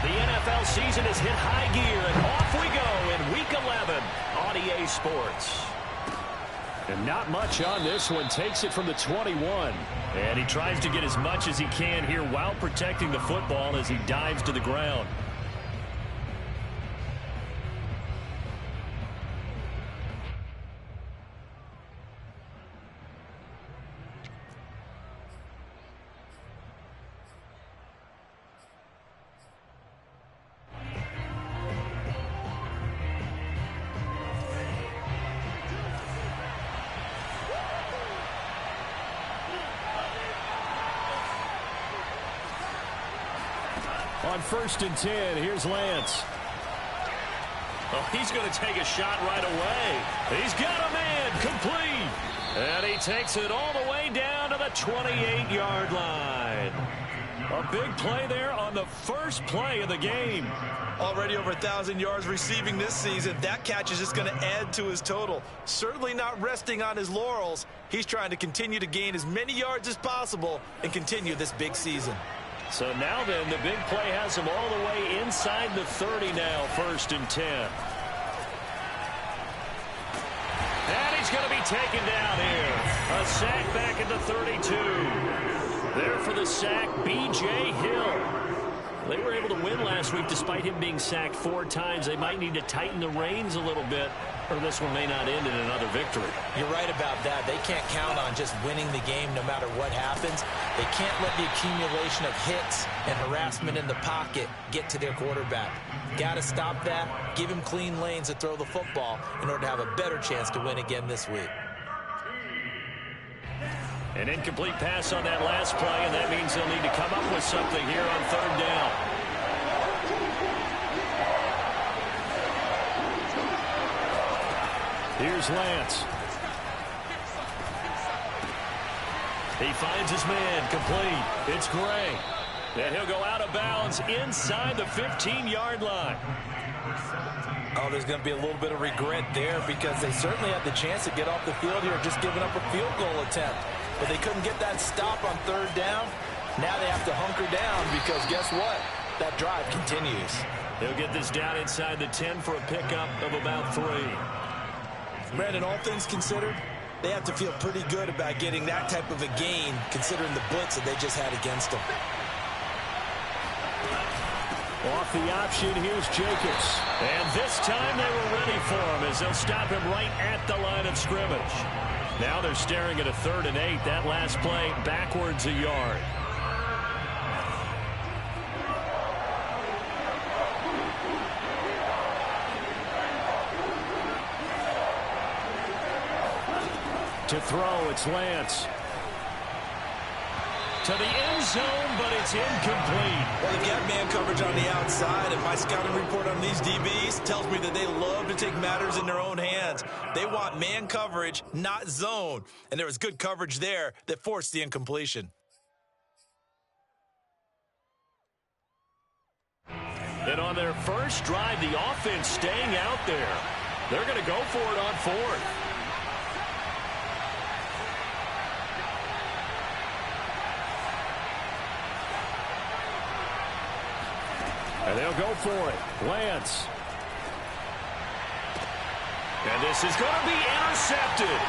The NFL season has hit high gear, and off we go in Week 11 on EA Sports. And not much on this one. Takes it from the 21. And he tries to get as much as he can here while protecting the football as he dives to the ground. On 1st and 10, here's Lance. Oh, he's going to take a shot right away. He's got a man complete. And he takes it all the way down to the 28-yard line. A big play there on the first play of the game. Already over 1,000 yards receiving this season. That catch is just going to add to his total. Certainly not resting on his laurels. He's trying to continue to gain as many yards as possible and continue this big season. So now then, the big play has him all the way inside the 30 now, 1st and 10. And he's going to be taken down here. A sack back at the 32. There for the sack, B.J. Hill. They were able to win last week despite him being sacked 4 times. They might need to tighten the reins a little bit, or this one may not end in another victory. You're right about that. They can't count on just winning the game no matter what happens. They can't let the accumulation of hits and harassment in the pocket get to their quarterback. Got to stop that, give him clean lanes to throw the football in order to have a better chance to win again this week. An incomplete pass on that last play, and that means they'll need to come up with something here on 3rd down. Here's Lance. He finds his man complete. It's Gray. And he'll go out of bounds inside the 15-yard line. Oh, there's going to be a little bit of regret there because they certainly had the chance to get off the field here, just giving up a field goal attempt. But they couldn't get that stop on 3rd down. Now they have to hunker down because guess what? That drive continues. He'll get this down inside the 10 for a pickup of about 3. Brandon, all things considered, they have to feel pretty good about getting that type of a gain considering the blitz that they just had against them. Off the option, here's Jacobs. And this time they were ready for him as they'll stop him right at the line of scrimmage. Now they're staring at a 3rd and 8. That last play backwards a yard. To throw, it's Lance. To the end zone, but it's incomplete. Well, they've got man coverage on the outside, and my scouting report on these DBs tells me that they love to take matters in their own hands. They want man coverage, not zone. And there was good coverage there that forced the incompletion. And on their first drive, the offense staying out there. They're going to go for it on 4th. And they'll go for it. Lance. And this is going to be intercepted.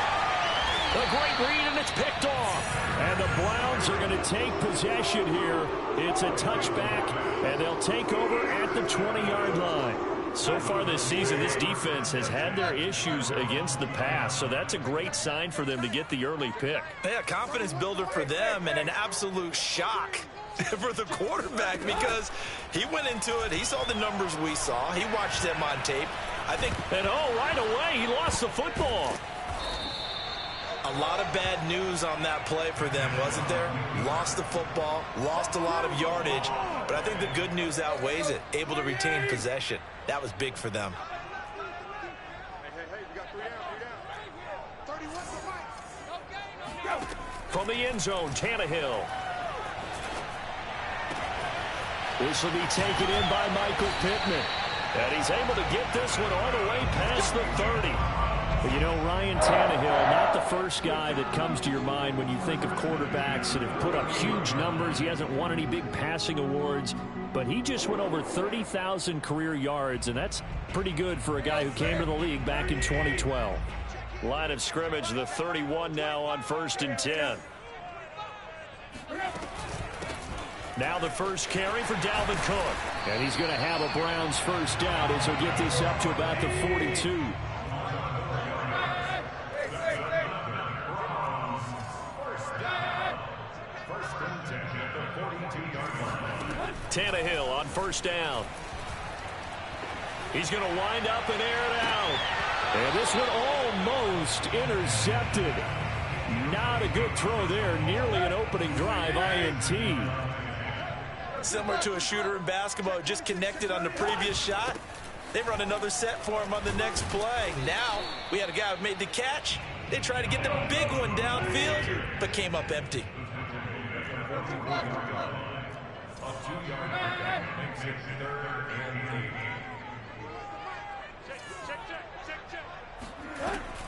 A great read, and it's picked off. And the Browns are going to take possession here. It's a touchback, and they'll take over at the 20-yard line. So far this season, this defense has had their issues against the pass, so that's a great sign for them to get the early pick. Yeah, confidence builder for them and an absolute shock for the quarterback because he went into it. He saw the numbers we saw. He watched them on tape. I think. And right away, he lost the football. A lot of bad news on that play for them, wasn't there? Lost the football, lost a lot of yardage, but I think the good news outweighs it. Able to retain possession. That was big for them. From the end zone, Tannehill. This will be taken in by Michael Pittman. And he's able to get this one all the way past the 30. Well, you know, Ryan Tannehill, not the first guy that comes to your mind when you think of quarterbacks that have put up huge numbers. He hasn't won any big passing awards, but he just went over 30,000 career yards, and that's pretty good for a guy who came to the league back in 2012. Line of scrimmage, the 31 now on 1st and 10. Now the first carry for Dalvin Cook. And he's going to have a Browns first down as he'll get this up to about the 42. Tannehill on first down. He's going to wind up and air it out. And this one almost intercepted. Not a good throw there. Nearly an opening drive, INT. Similar to a shooter in basketball, just connected on the previous shot. They run another set for him on the next play. Now, we had a guy who made the catch. They tried to get the big one downfield, but came up empty.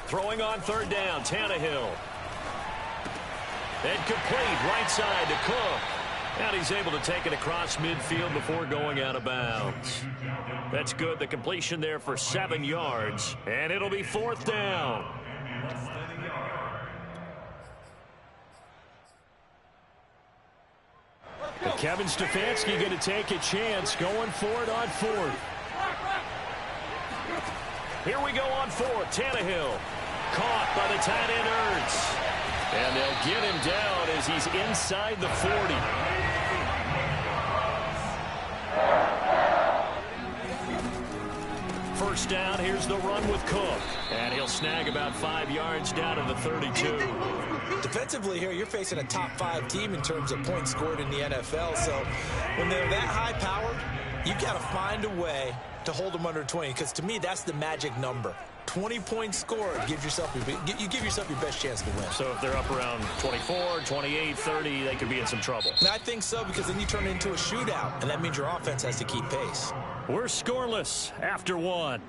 Throwing on 3rd down, Tannehill. And complete right side to Cook. And he's able to take it across midfield before going out of bounds. That's good. The completion there for 7 yards. And it'll be 4th down. And Kevin Stefanski going to take a chance going for it on 4th. Here we go on 4th. Tannehill caught by the tight end Ertz. And they'll get him down as he's inside the 40. First down, here's the run with Cook. And he'll snag about 5 yards down to the 32. Defensively here, you're facing a top 5 team in terms of points scored in the NFL. So when they're that high powered, you've got to find a way to hold them under 20. Because to me, that's the magic number. 20 points scored, you give yourself your best chance to win. So if they're up around 24, 28, 30, they could be in some trouble. And I think so, because then you turn it into a shootout, and that means your offense has to keep pace. We're scoreless after 1.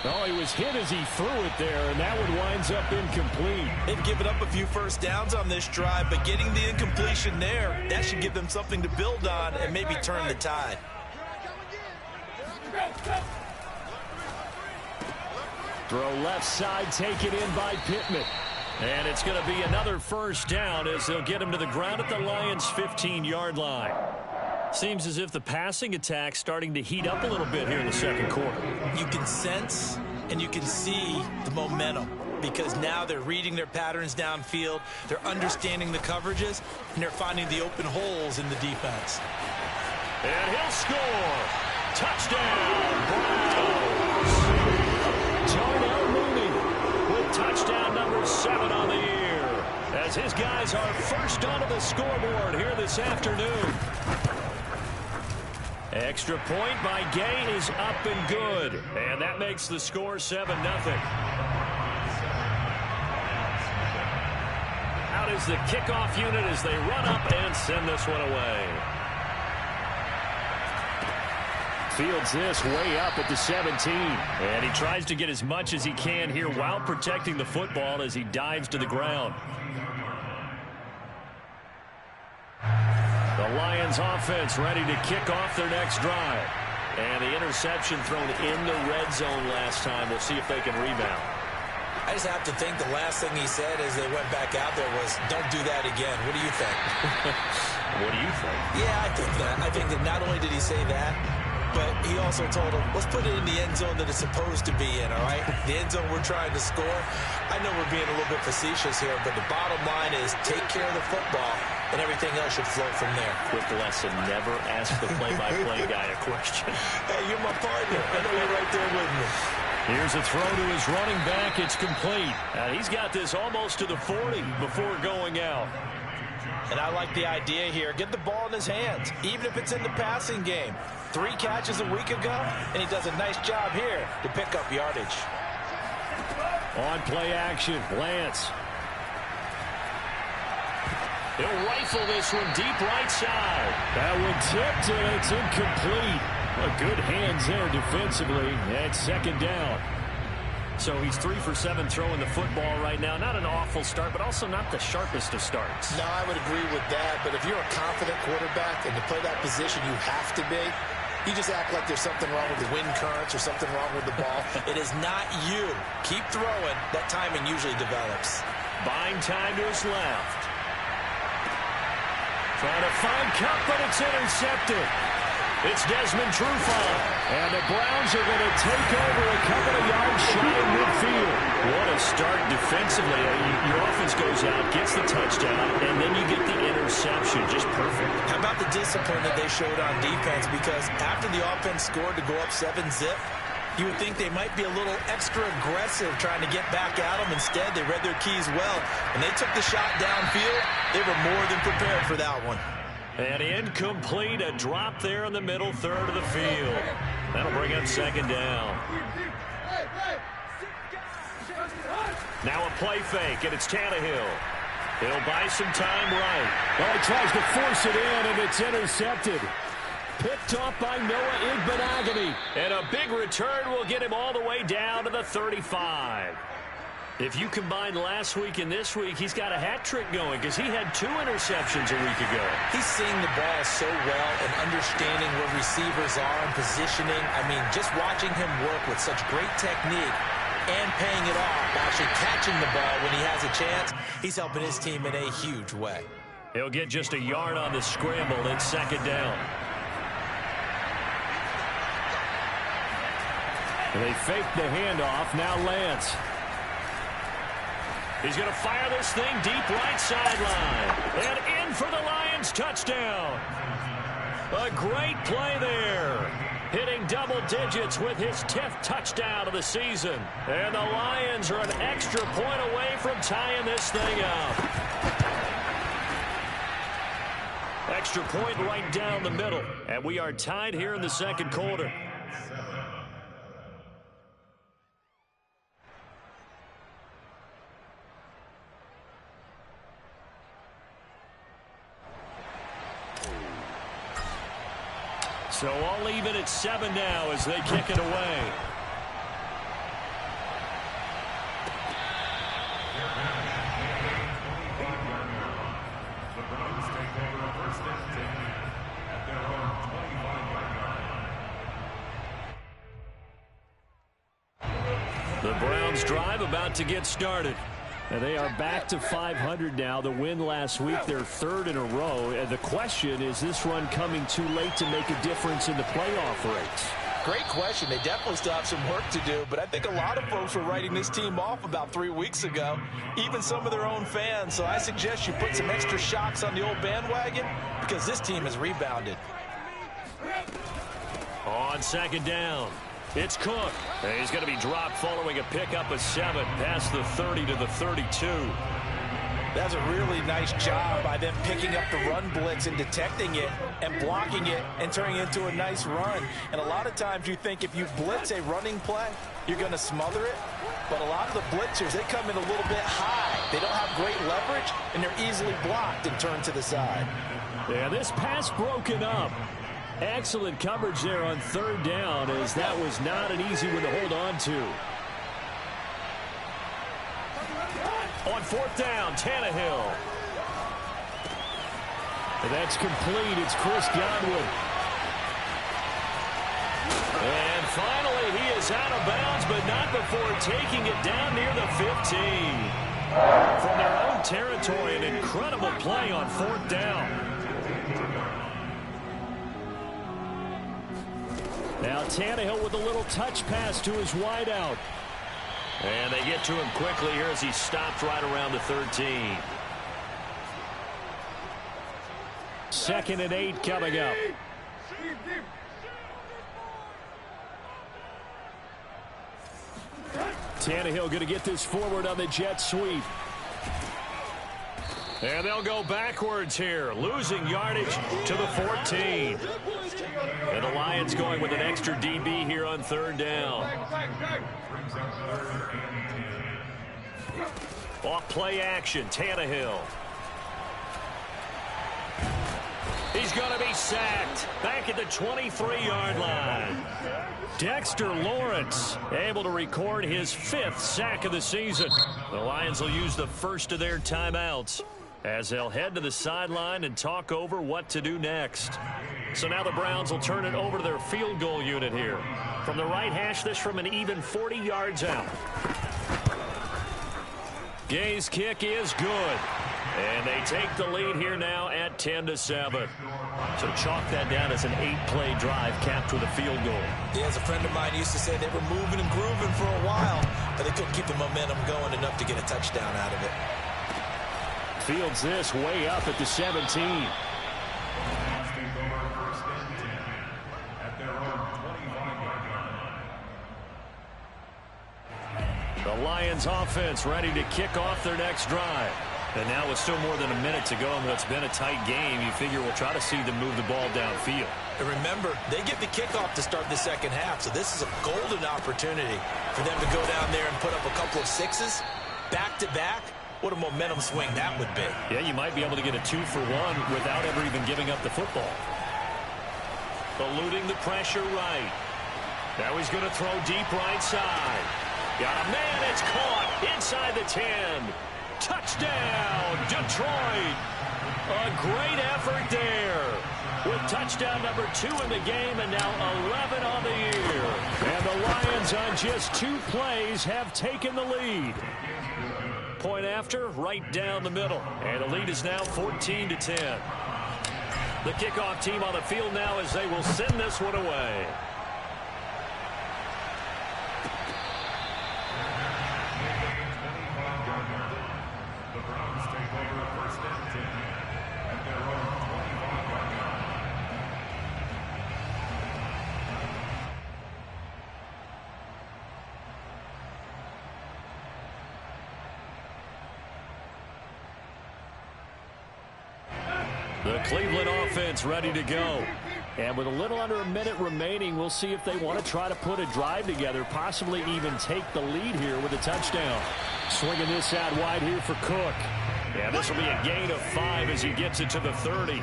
Oh, he was hit as he threw it there, and that one winds up incomplete. They've given up a few first downs on this drive, but getting the incompletion there, that should give them something to build on and maybe turn the tide. Throw left side, taken in by Pittman. And it's going to be another first down as they'll get him to the ground at the Lions' 15-yard line. Seems as if the passing attack's starting to heat up a little bit here in the second quarter. You can sense and you can see the momentum, because now they're reading their patterns downfield, they're understanding the coverages, and they're finding the open holes in the defense. And he'll score. Touchdown, Browns. Darnell Mooney with touchdown number 7 on the year, as his guys are first onto the scoreboard here this afternoon. Extra point by Gay is up and good. And that makes the score 7-0. Out is the kickoff unit as they run up and send this one away. Fields this way up at the 17. And he tries to get as much as he can here while protecting the football as he dives to the ground. The Lions offense ready to kick off their next drive. And the interception thrown in the red zone last time. We'll see if they can rebound. I just have to think the last thing he said as they went back out there was, don't do that again. What do you think? What do you think? Yeah, I think that. I think that not only did he say that, but he also told him, let's put it in the end zone that it's supposed to be in, all right? The end zone we're trying to score. I know we're being a little bit facetious here, but the bottom line is take care of the football, and everything else should flow from there. Quick lesson, never ask the play-by-play guy a question. Hey, you're my partner. I know you're right there with me. Here's a throw to his running back. It's complete. He's got this almost to the 40 before going out. And I like the idea here. Get the ball in his hands, even if it's in the passing game. 3 catches a week ago, and he does a nice job here to pick up yardage. On play action, Lance. He'll rifle this one deep right side. That one tipped, and it's incomplete. Good hands there defensively. And second down. So he's 3 for 7 throwing the football right now. Not an awful start, but also not the sharpest of starts. No, I would agree with that. But if you're a confident quarterback and to play that position, you have to be. You just act like there's something wrong with the wind currents or something wrong with the ball. It is not you. Keep throwing. That timing usually develops. Buying time to his left. Trying to find Cup, but it's intercepted. It's Desmond Trufant. And the Browns are going to take over a couple of yards shy of midfield. What a start defensively. Your offense goes out, gets the touchdown, and then you get the interception. Just perfect. How about the discipline that they showed on defense? Because after the offense scored to go up 7-zip, you would think they might be a little extra aggressive trying to get back at them. Instead, they read their keys well. When they took the shot downfield, they were more than prepared for that one. And incomplete, a drop there in the middle third of the field. That'll bring up second down. Now a play fake, and it's Tannehill. He'll buy some time right. Oh, he tries to force it in, and it's intercepted. Picked off by Noah Igbenogany. And a big return will get him all the way down to the 35. If you combine last week and this week, he's got a hat trick going because he had 2 interceptions a week ago. He's seeing the ball so well and understanding where receivers are and positioning. I mean, just watching him work with such great technique and paying it off, actually catching the ball when he has a chance, he's helping his team in a huge way. He'll get just a yard on the scramble and second down. They fake the handoff. Now Lance. He's going to fire this thing deep right sideline. And in for the Lions touchdown. A great play there. Hitting double digits with his 10th touchdown of the season. And the Lions are an extra point away from tying this thing up. Extra point right down the middle. And we are tied here in the second quarter. So all even at 7 now as they kick it away. The Browns drive about to get started. And they are back to 500 now. The win last week, their 3rd in a row. And the question, is this run coming too late to make a difference in the playoff race? Great question. They definitely still have some work to do, but I think a lot of folks were writing this team off about 3 weeks ago, even some of their own fans. So I suggest you put some extra shocks on the old bandwagon because this team has rebounded. On second down, it's Cook. And he's going to be dropped following a pickup of 7 past the 30 to the 32. That's a really nice job by them picking up the run blitz and detecting it and blocking it and turning it into a nice run. And a lot of times you think if you blitz a running play, you're going to smother it. But a lot of the blitzers, they come in a little bit high. They don't have great leverage, and they're easily blocked and turned to the side. Yeah, this pass broken up. Excellent coverage there on 3rd down, as that was not an easy one to hold on to. On 4th down, Tannehill. And that's complete. It's Chris Godwin. And finally, he is out of bounds, but not before taking it down near the 15. From their own territory, an incredible play on 4th down. Now Tannehill with a little touch pass to his wideout. And they get to him quickly here as he stops right around the 13. 2nd and 8 coming up. Tannehill going to get this forward on the jet sweep. And they'll go backwards here, losing yardage to the 14. And the Lions going with an extra DB here on 3rd down. Off play action, Tannehill. He's going to be sacked back at the 23-yard line. Dexter Lawrence able to record his 5th sack of the season. The Lions will use the first of their timeouts as they'll head to the sideline and talk over what to do next. So now the Browns will turn it over to their field goal unit here. From the right hash, this from an even 40 yards out. Gay's kick is good. And they take the lead here now at 10-7. So chalk that down as an 8-play drive capped with a field goal. Yeah, as a friend of mine used to say, they were moving and grooving for a while, but they couldn't keep the momentum going enough to get a touchdown out of it. Fields this way up at the 17. The Lions offense ready to kick off their next drive. And now with still more than a minute to go in what's been a tight game, you figure we'll try to see them move the ball downfield. And remember, they get the kickoff to start the second half, so this is a golden opportunity for them to go down there and put up a couple of sixes back-to-back. What a momentum swing that would be. Yeah, you might be able to get a 2-for-1 without ever even giving up the football. Eluding the pressure right. Now he's going to throw deep right side. Got a man, it's caught inside the 10. Touchdown, Detroit. A great effort there. With touchdown number 2 in the game and now 11 on the year. And the Lions on just 2 plays have taken the lead. Point after, right down the middle. And the lead is now 14-10. The kickoff team on the field now as they will send this one away. The Cleveland offense ready to go. And with a little under a minute remaining, we'll see if they want to try to put a drive together, possibly even take the lead here with a touchdown. Swinging this out wide here for Cook. Yeah, this will be a gain of 5 as he gets it to the 30.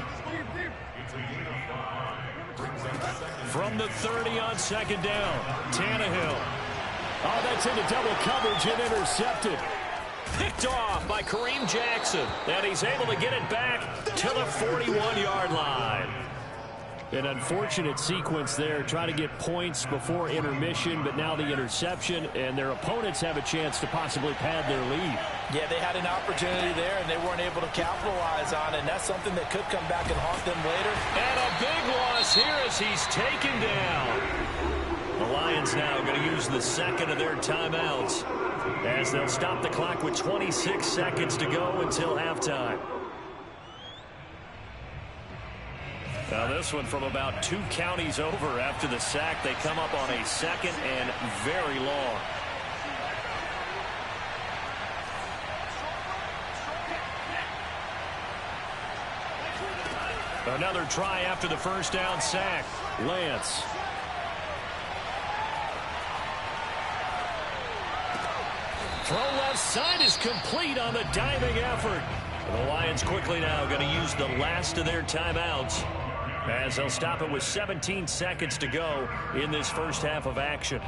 From the 30 on second down, Tannehill. Oh, that's into double coverage and intercepted. Picked off by Kareem Jackson. And he's able to get it back to the 41-yard line. An unfortunate sequence there, trying to get points before intermission, but now the interception, and their opponents have a chance to possibly pad their lead. Yeah, they had an opportunity there, and they weren't able to capitalize on it, and that's something that could come back and haunt them later. And a big loss here as he's taken down. The Lions now going to use the second of their timeouts as they'll stop the clock with 26 seconds to go until halftime. Now this one from about 2 counties over after the sack. They come up on a second and very long. Another try after the first down sack. Lance. Throw left side is complete on the diving effort. The Lions quickly now going to use the last of their timeouts as they'll stop it with 17 seconds to go in this first half of action.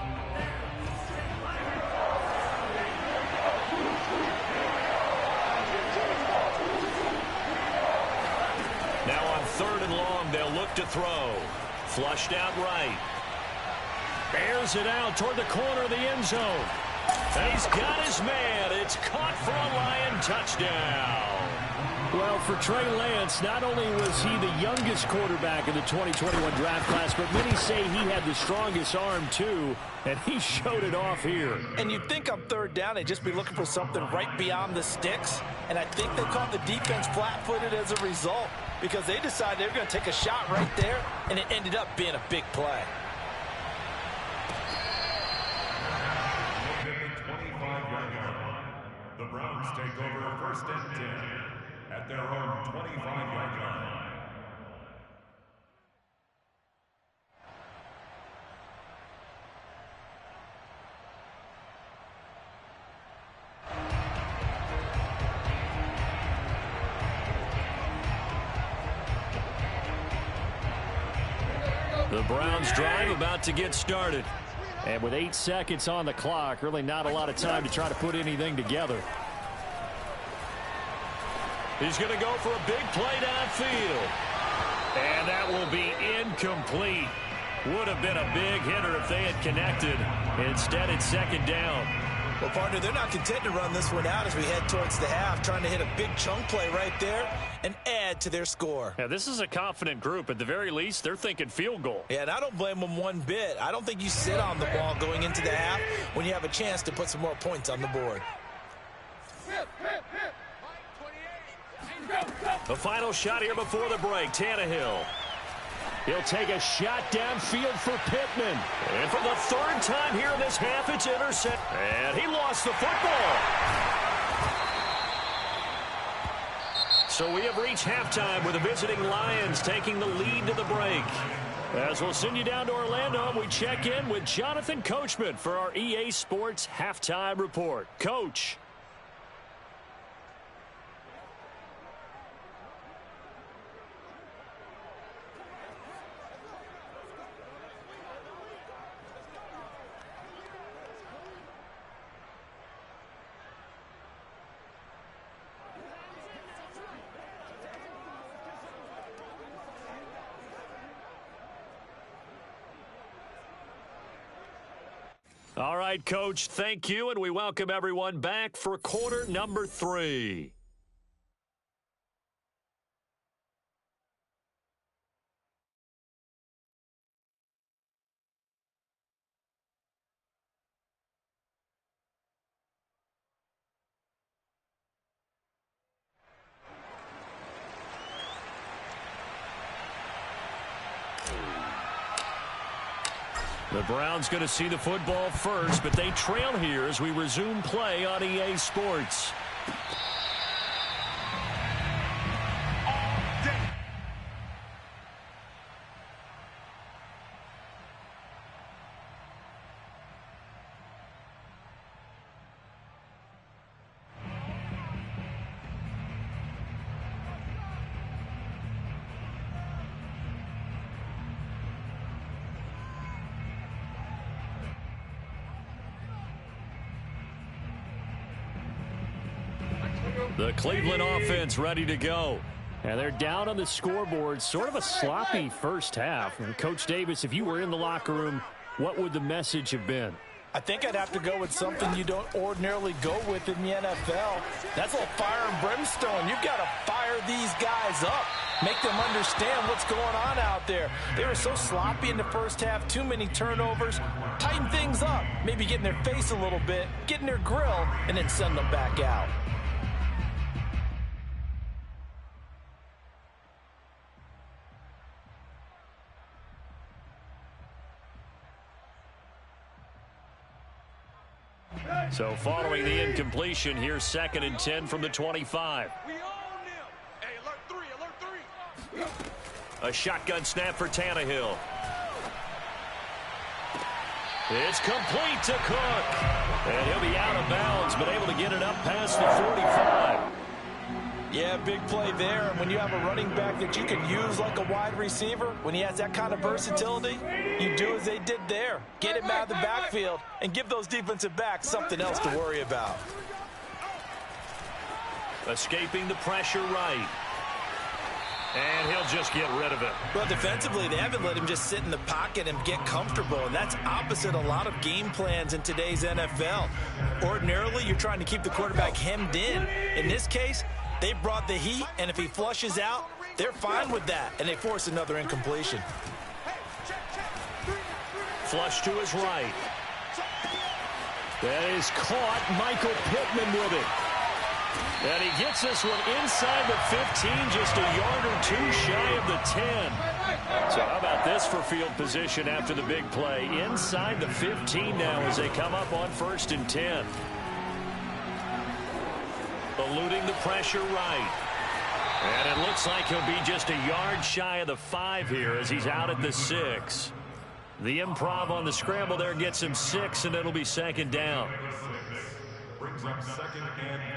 Now on 3rd and long, they'll look to throw. Flushed out right. Bears it out toward the corner of the end zone. And he's got his man. It's caught for a Lion touchdown. Well, for Trey Lance, not only was he the youngest quarterback in the 2021 draft class, but many say he had the strongest arm, too, and he showed it off here. And you'd think on 3rd down, they'd just be looking for something right beyond the sticks, and I think they caught the defense flat-footed as a result because they decided they were going to take a shot right there, and it ended up being a big play. The Browns take over 1st and 10 at their own 25-yard line. The Browns drive about to get started. And with 8 seconds on the clock, really not a lot of time to try to put anything together. He's going to go for a big play downfield. And that will be incomplete. Would have been a big hitter if they had connected. Instead, it's second down. Well, partner, they're not content to run this one out as we head towards the half, trying to hit a big chunk play right there and add to their score. Yeah, this is a confident group. At the very least, they're thinking field goal. Yeah, and I don't blame them one bit. I don't think you sit on the ball going into the half when you have a chance to put some more points on the board. The final shot here before the break, Tannehill. He'll take a shot downfield for Pittman. And for the third time here in this half, it's intercepted. And he lost the football. So we have reached halftime with the visiting Lions taking the lead to the break. As we'll send you down to Orlando, we check in with Jonathan Coachman for our EA Sports Halftime Report. Coach. All right, Coach, thank you, and we welcome everyone back for quarter number 3. The Browns going to see the football first, but they trail here as we resume play on EA Sports. The Cleveland offense ready to go. And they're down on the scoreboard. Sort of a sloppy first half. And Coach Davis, if you were in the locker room, what would the message have been? I think I'd have to go with something you don't ordinarily go with in the NFL. That's a little fire and brimstone. You've got to fire these guys up. Make them understand what's going on out there. They were so sloppy in the first half, too many turnovers. Tighten things up. Maybe get in their face a little bit, get in their grill, and then send them back out. So following the incompletion, here's 2nd and 10 from the 25. A shotgun snap for Tannehill. It's complete to Cook. And he'll be out of bounds, but able to get it up past the 45. Yeah, big play there. And when you have a running back that you can use like a wide receiver, when he has that kind of versatility, you do as they did there. Get him out of the backfield and give those defensive backs something else to worry about. Escaping the pressure right. And he'll just get rid of it. Well, defensively, they haven't let him just sit in the pocket and get comfortable, and that's opposite a lot of game plans in today's NFL. Ordinarily, you're trying to keep the quarterback hemmed in. In this case, they brought the heat, and if he flushes out, they're fine with that, and they force another incompletion. Flush to his right. That is caught. Michael Pittman with it. And he gets this one inside the 15, just a yard or two shy of the 10. So how about this for field position after the big play? Inside the 15 now as they come up on 1st and 10. Eluding the pressure right. And it looks like he'll be just a yard shy of the 5 here as he's out at the 6. The improv on the scramble there gets him 6, and it'll be 2nd down. Brings up 2nd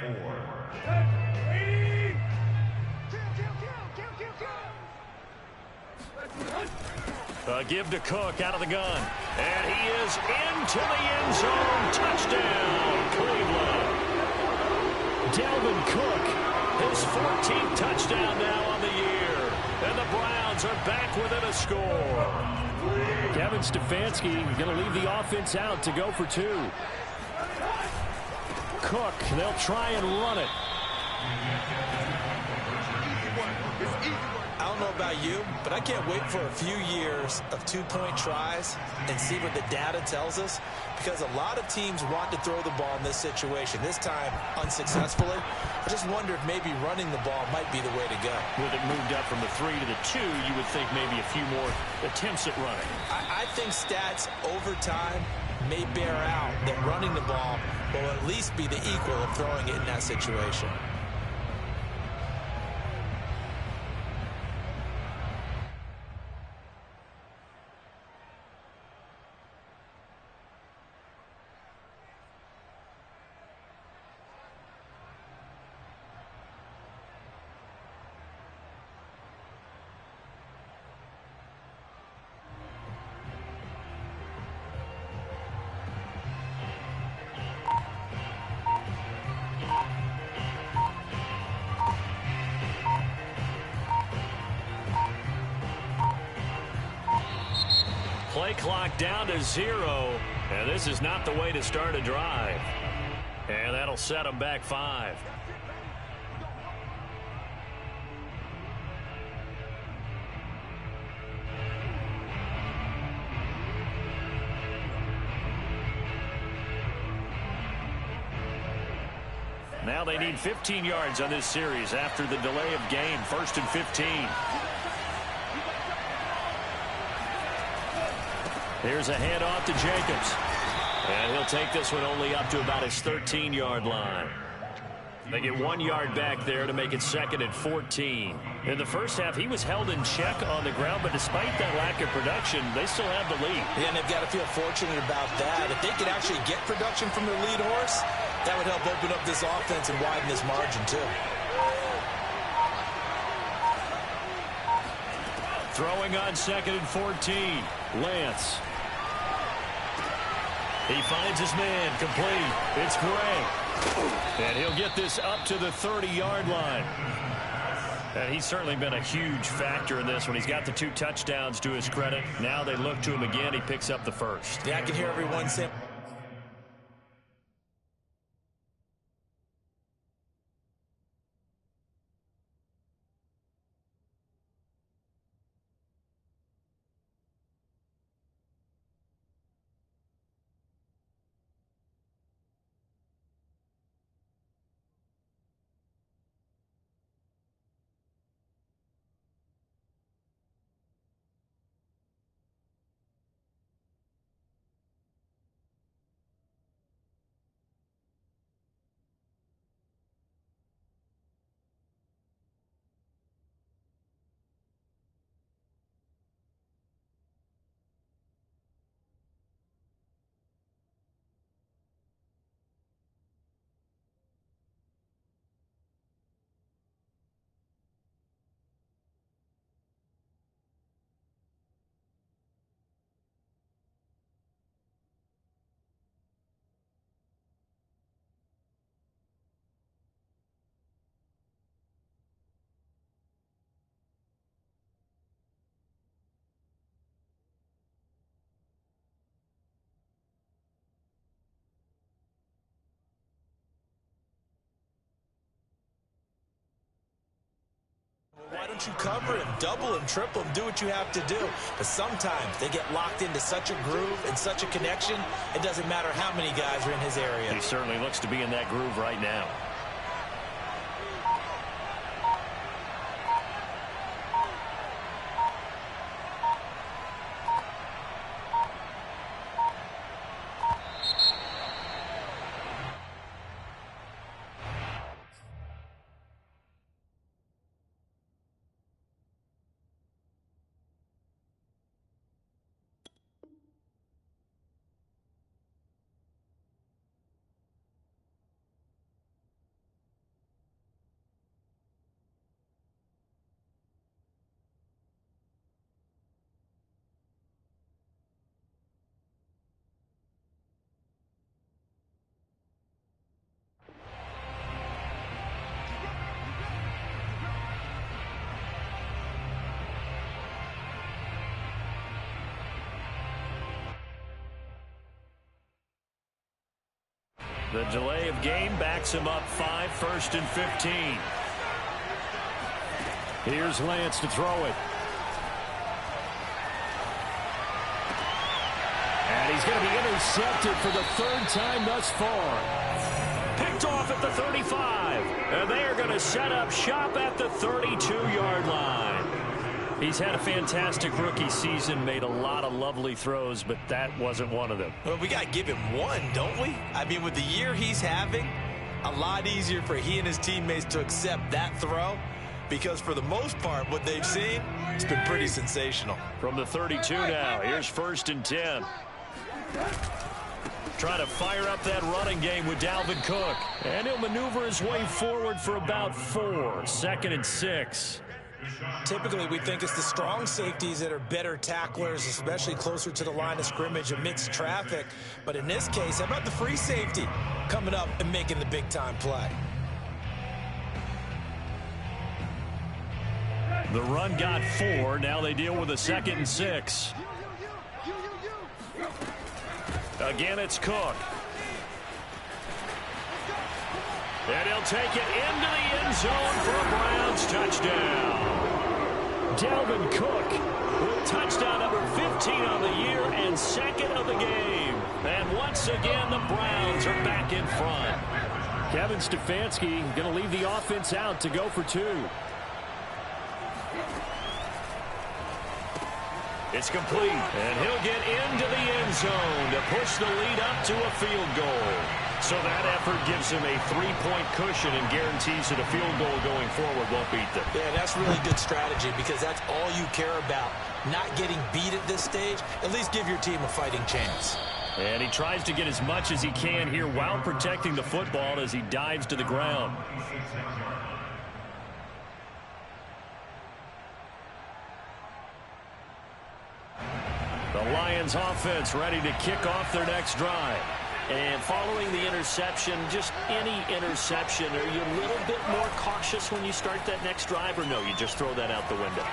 and 4. A give to Cook out of the gun. And he is into the end zone. Touchdown, Cleveland. Dalvin Cook, his 14th touchdown now on the year. And the Browns are back within a score. Kevin Stefanski going to leave the offense out to go for two. Cook, they'll try and run it. I don't know about you, but I can't wait for a few years of two-point tries and see what the data tells us, because a lot of teams want to throw the ball in this situation, this time unsuccessfully. I just wonder if maybe running the ball might be the way to go. With it moved up from the 3 to the 2, you would think maybe a few more attempts at running. I think stats over time may bear out that running the ball will at least be the equal of throwing it in that situation. Play clock down to 0, and this is not the way to start a drive. And that'll set them back 5. Now they need 15 yards on this series after the delay of game. 1st and 15. Here's a handoff to Jacobs. And he'll take this one only up to about his 13-yard line. They get 1 yard back there to make it 2nd and 14. In the first half, he was held in check on the ground, but despite that lack of production, they still have the lead. Yeah, and they've got to feel fortunate about that. If they could actually get production from their lead horse, that would help open up this offense and widen this margin, too. Throwing on 2nd and 14. Lance. He finds his man, complete. It's Gray. And he'll get this up to the 30-yard line. And he's certainly been a huge factor in this when he's got the 2 touchdowns to his credit. Now they look to him again. He picks up the first. Yeah, I can hear everyone saying. Why don't you cover him, double him, triple him, do what you have to do? But sometimes they get locked into such a groove and such a connection, it doesn't matter how many guys are in his area. He certainly looks to be in that groove right now. The delay of game backs him up 5, 1st and 15. Here's Lance to throw it. And he's going to be intercepted for the 3rd time thus far. Picked off at the 35. And they are going to set up shop at the 32-yard line. He's had a fantastic rookie season, made a lot of lovely throws, but that wasn't one of them. Well, we got to give him one, don't we? I mean, with the year he's having, a lot easier for he and his teammates to accept that throw, because for the most part, what they've seen, it's been pretty sensational. From the 32 now, here's 1st and 10. Trying to fire up that running game with Dalvin Cook. And he'll maneuver his way forward for about 4, 2nd and 6. Typically, we think it's the strong safeties that are better tacklers, especially closer to the line of scrimmage amidst traffic. But in this case, how about the free safety coming up and making the big-time play? The run got 4. Now they deal with a 2nd and 6. Again, it's Cook. And he'll take it into the end zone for a Browns touchdown. Dalvin Cook with touchdown number 15 on the year and 2nd of the game. And once again, the Browns are back in front. Kevin Stefanski going to leave the offense out to go for 2. It's complete, and he'll get into the end zone to push the lead up to a field goal. So that effort gives him a 3-point cushion and guarantees that a field goal going forward won't beat them. Yeah, that's really good strategy because that's all you care about. Not getting beat at this stage, at least give your team a fighting chance. And he tries to get as much as he can here while protecting the football as he dives to the ground. The Lions offense ready to kick off their next drive. And following the interception, just any interception, are you a little bit more cautious when you start that next drive, or no, you just throw that out the window?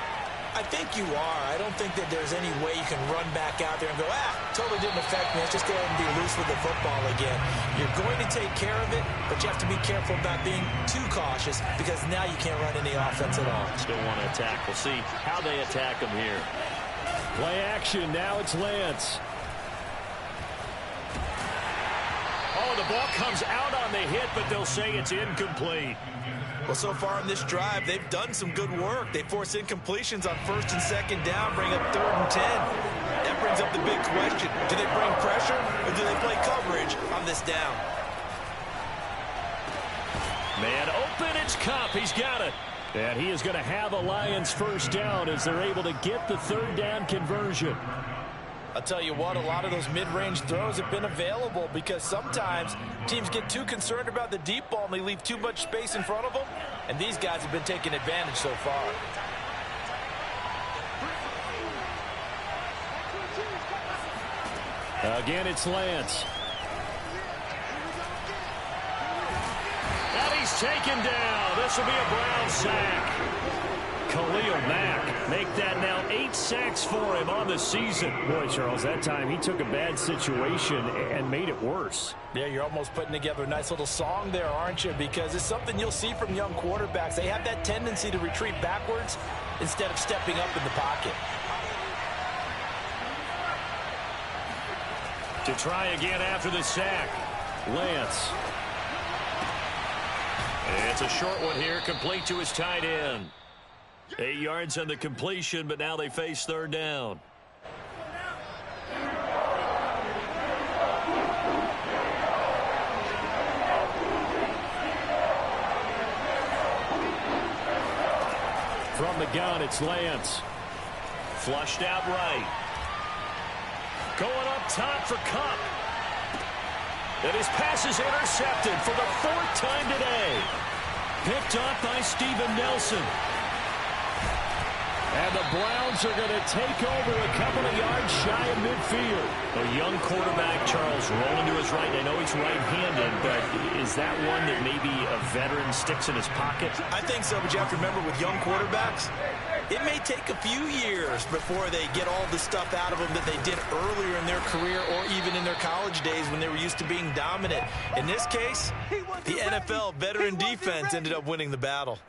I think you are. I don't think that there's any way you can run back out there and go, totally didn't affect me. Let's just go ahead and be loose with the football again. You're going to take care of it, but you have to be careful about being too cautious because now you can't run any offense at all. Still want to attack. We'll see how they attack him here. Play action. Now it's Lance. Oh, the ball comes out on the hit, but they'll say it's incomplete. Well, so far in this drive, they've done some good work. They force incompletions on 1st and 2nd down, bring up 3rd and 10. That brings up the big question. Do they bring pressure or do they play coverage on this down? Man open, it's Cup. He's got it. And he is going to have a Lions 1st down as they're able to get the 3rd down conversion. I'll tell you what, a lot of those mid-range throws have been available because sometimes teams get too concerned about the deep ball and they leave too much space in front of them, and these guys have been taking advantage so far. Again, it's Lance. And he's taken down. This will be a Brown sack. Khalil Mack make that now 8 sacks for him on the season. Boy, Charles, that time he took a bad situation and made it worse. Yeah, you're almost putting together a nice little song there, aren't you? Because it's something you'll see from young quarterbacks. They have that tendency to retreat backwards instead of stepping up in the pocket. To try again after the sack, Lance. It's a short one here, complete to his tight end. 8 yards on the completion, but now they face 3rd down. From the gun, it's Lance. Flushed out right. Going up top for Cup. And his pass is intercepted for the 4th time today. Picked up by Steven Nelson. And the Browns are going to take over a couple of yards shy of midfield. A young quarterback, Charles, rolling to his right. I know he's right-handed, but is that one that maybe a veteran sticks in his pocket? I think so, but you have to remember with young quarterbacks, It may take a few years before they get all the stuff out of them that they did earlier in their career or even in their college days when they were used to being dominant. In this case, the NFL veteran defense ended up winning the battle.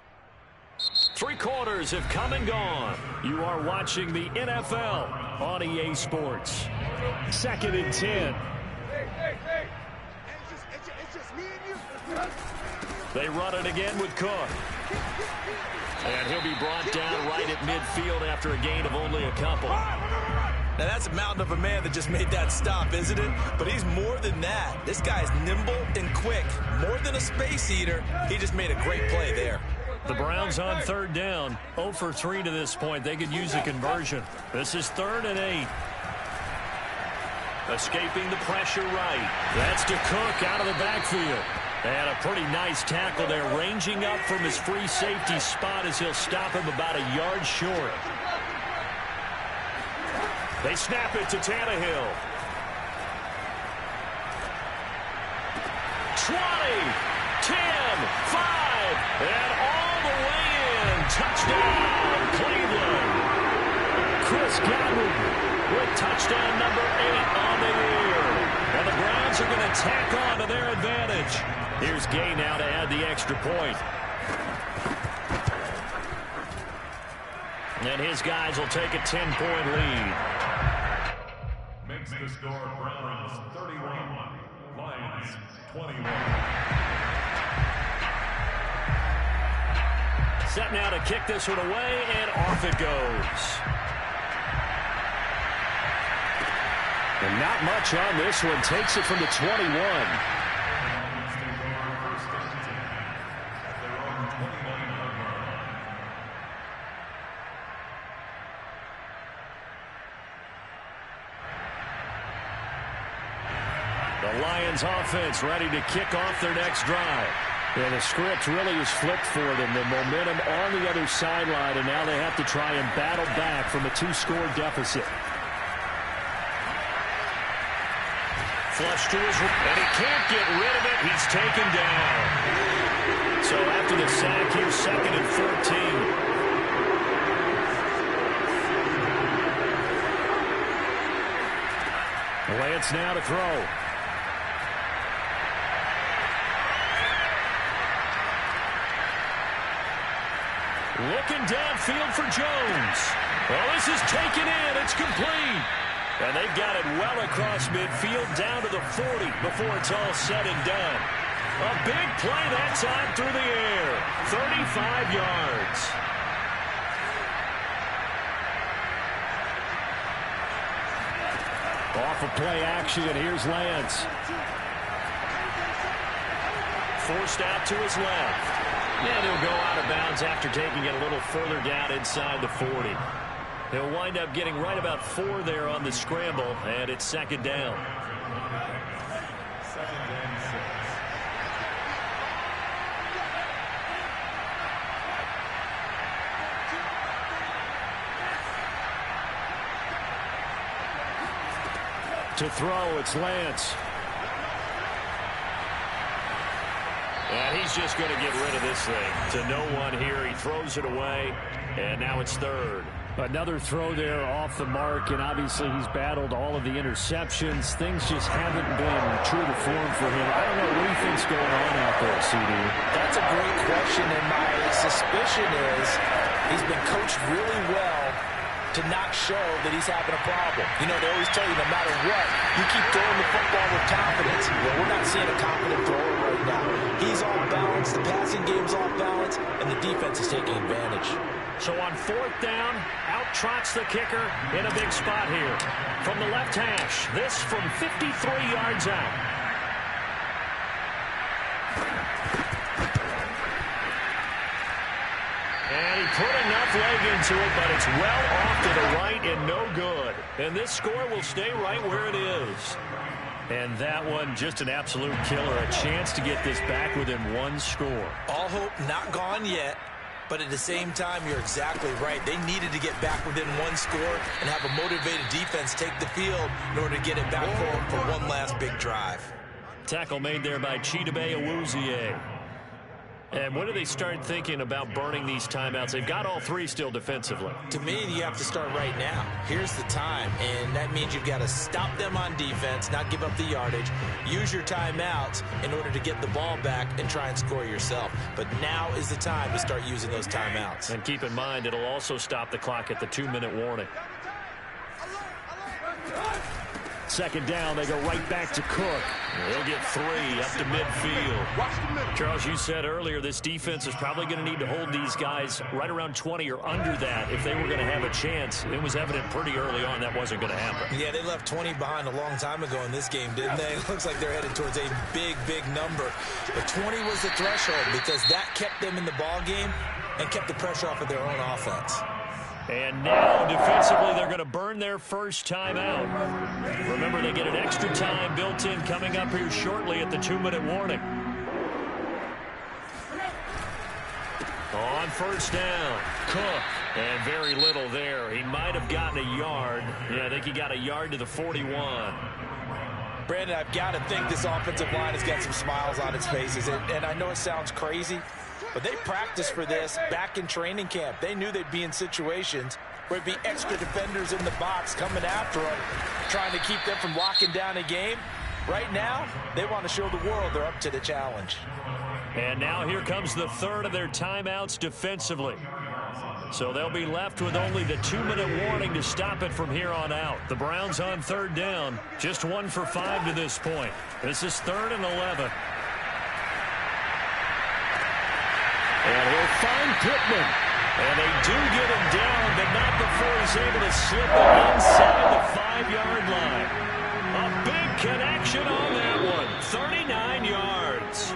3 quarters have come and gone. You are watching the NFL on EA Sports. 2nd and 10. They run it again with Cook. And he'll be brought down right at midfield after a gain of only a couple. Now that's a mountain of a man that just made that stop, isn't it? But he's more than that. This guy's nimble and quick. More than a space eater. He just made a great play there. The Browns on 3rd down. 0 for 3 to this point. They could use a conversion. This is 3rd and 8. Escaping the pressure right. That's to Cook out of the backfield. And a pretty nice tackle there, ranging up from his free safety spot as he'll stop him about a yard short. They snap it to Tannehill. 20, 10, 5, and all the way in. Touchdown, Cleveland. Chris Godwin with touchdown number 8 on the year. And the Browns are going to tack on to their advantage. Here's Gay now to add the extra point. And his guys will take a 10-point lead. Makes the score Browns 31, Lions 21. Set now to kick this one away, and off it goes. And not much on this one. Takes it from the 21. The Lions offense ready to kick off their next drive. And the script really is flipped for them. The momentum on the other sideline, and now they have to try and battle back from a 2-score deficit. Flush to his, and he can't get rid of it. He's taken down. So after the sack, here's 2nd and 14. Lance now to throw. Looking downfield for Jones. Well, this is taken in. It's complete. And they've got it well across midfield down to the 40 before it's all said and done. A big play that time through the air. 35 yards. Off of play action, and here's Lance. Forced out to his left. And he'll go out of bounds after taking it a little further down inside the 40. He'll wind up getting right about 4 there on the scramble, and it's 2nd down. 2nd and 6. To throw, it's Lance. And he's just going to get rid of this thing. To no one here. He throws it away, and now it's 3rd. Another throw there off the mark, and obviously he's battled all of the interceptions. Things just haven't been true to form for him. I don't know what he thinks going on out there, CD. That's a great question, and my suspicion is he's been coached really well to not show that he's having a problem. You know, they always tell you no matter what, you keep throwing the football with confidence. Well, we're not seeing a confident thrower right now. He's off balance, the passing game's off balance, and the defense is taking advantage. So on 4th down, out trots the kicker in a big spot here. From the left hash, this from 53 yards out. And he put enough leg into it, but it's well off to the right and no good. And this score will stay right where it is. And that one, just an absolute killer. A chance to get this back within 1 score. All hope not gone yet. But at the same time, you're exactly right. They needed to get back within 1 score and have a motivated defense take the field in order to get it back for one last big drive. Tackle made there by Chidobe Awuzie. And when do they start thinking about burning these timeouts? They've got all three still defensively. To me, you have to start right now. Here's the time, and that means you've got to stop them on defense, not give up the yardage, use your timeouts in order to get the ball back and try and score yourself. But now is the time to start using those timeouts. And keep in mind, it'll also stop the clock at the 2-minute warning. Second down, they go right back to Cook. He'll get 3 up to midfield. Charles, you said earlier this defense is probably going to need to hold these guys right around 20 or under that if they were going to have a chance. It was evident pretty early on that wasn't going to happen. Yeah, they left 20 behind a long time ago in this game, didn't they? It looks like they're headed towards a big, big number. But 20 was the threshold because that kept them in the ball game and kept the pressure off of their own offense. And now, defensively, they're going to burn their first timeout. Remember, they get an extra time built in coming up here shortly at the 2-minute warning. On first down, Cook. And very little there. He might have gotten a yard. Yeah, I think he got a yard to the 41. Brandon, I've got to think this offensive line has got some smiles on its faces. And I know it sounds crazy, but they practiced for this back in training camp. They knew they'd be in situations where it'd be extra defenders in the box coming after them, trying to keep them from locking down a game. Right now, they want to show the world they're up to the challenge. And now here comes the third of their timeouts defensively. So they'll be left with only the 2-minute warning to stop it from here on out. The Browns on third down, just 1 for 5 to this point. This is 3rd and 11. And he'll find Pittman. And they do get him down, but not before he's able to slip it inside the 5-yard line. A big connection on that one. 39 yards.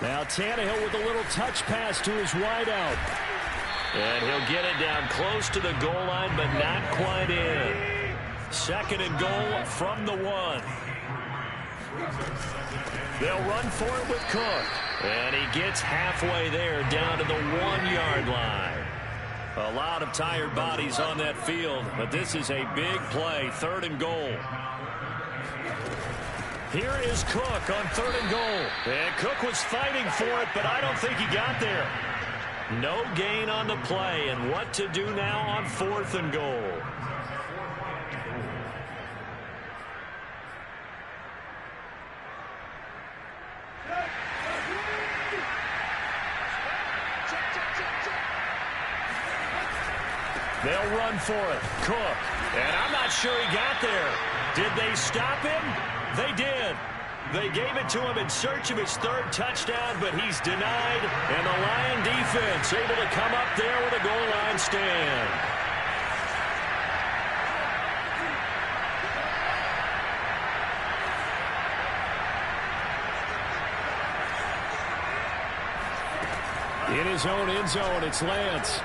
Now Tannehill with a little touch pass to his wideout. And he'll get it down close to the goal line, but not quite in. 2nd and goal from the 1. They'll run for it with Cook. And he gets halfway there, down to the 1-yard line. A lot of tired bodies on that field, but this is a big play, 3rd and goal. Here is Cook on 3rd and goal. And Cook was fighting for it, but I don't think he got there. No gain on the play, and what to do now on 4th and goal. They'll run for it. Cook. And I'm not sure he got there. Did they stop him? They did. They gave it to him in search of his 3rd touchdown, but he's denied. And the Lion defense able to come up there with a goal line stand. In his own end zone, it's Lance.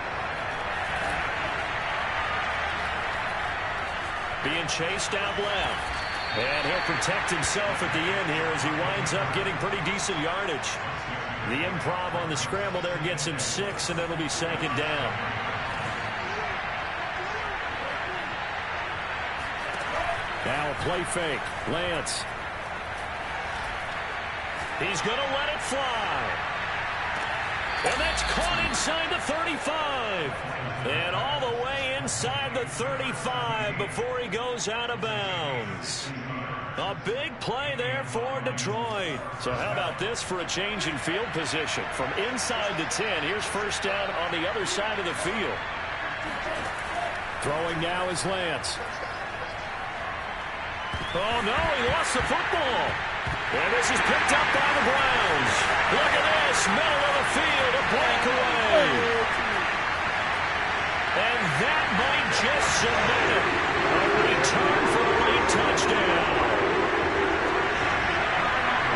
Being chased out left. And he'll protect himself at the end here as he winds up getting pretty decent yardage. The improv on the scramble there gets him 6, and it'll be 2nd down. Now a play fake. Lance. He's going to let it fly. And that's caught inside the 35. And all the way inside the 35 before he goes out of bounds. A big play there for Detroit. So how about this for a change in field position? From inside to 10, here's 1st down on the other side of the field. Throwing now is Lance. Oh, no, he lost the football. And this is picked up by the Browns. Look at this, middle of the field, a breakaway. And that might just cement it. A return for a late touchdown.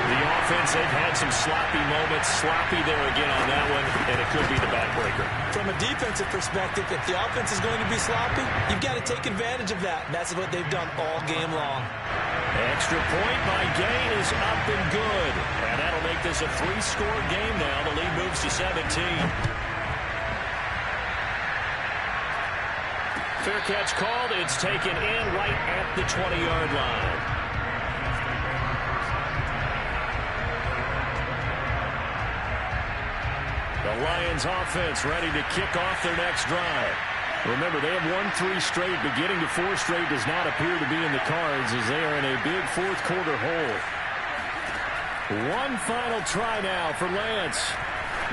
The offense, they've had some sloppy moments. Sloppy there again on that one, and it could be the backbreaker. From a defensive perspective, if the offense is going to be sloppy, you've got to take advantage of that. That's what they've done all game long. Extra point by Gain is up and good. And that'll make this a 3-score game now. The lead moves to 17. Fair catch called. It's taken in right at the 20-yard line. The Lions offense ready to kick off their next drive. Remember, they have won 3 straight, but getting to 4 straight does not appear to be in the cards as they are in a big fourth-quarter hole. One final try now for Lance.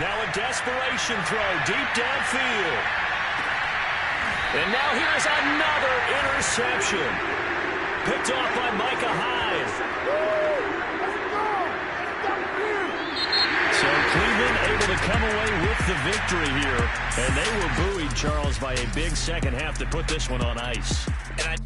Now a desperation throw deep downfield. And now here's another interception. Picked off by Micah Hyde. So Cleveland able to come away with the victory here. And they were buoyed, Charles, by a big second half to put this one on ice. And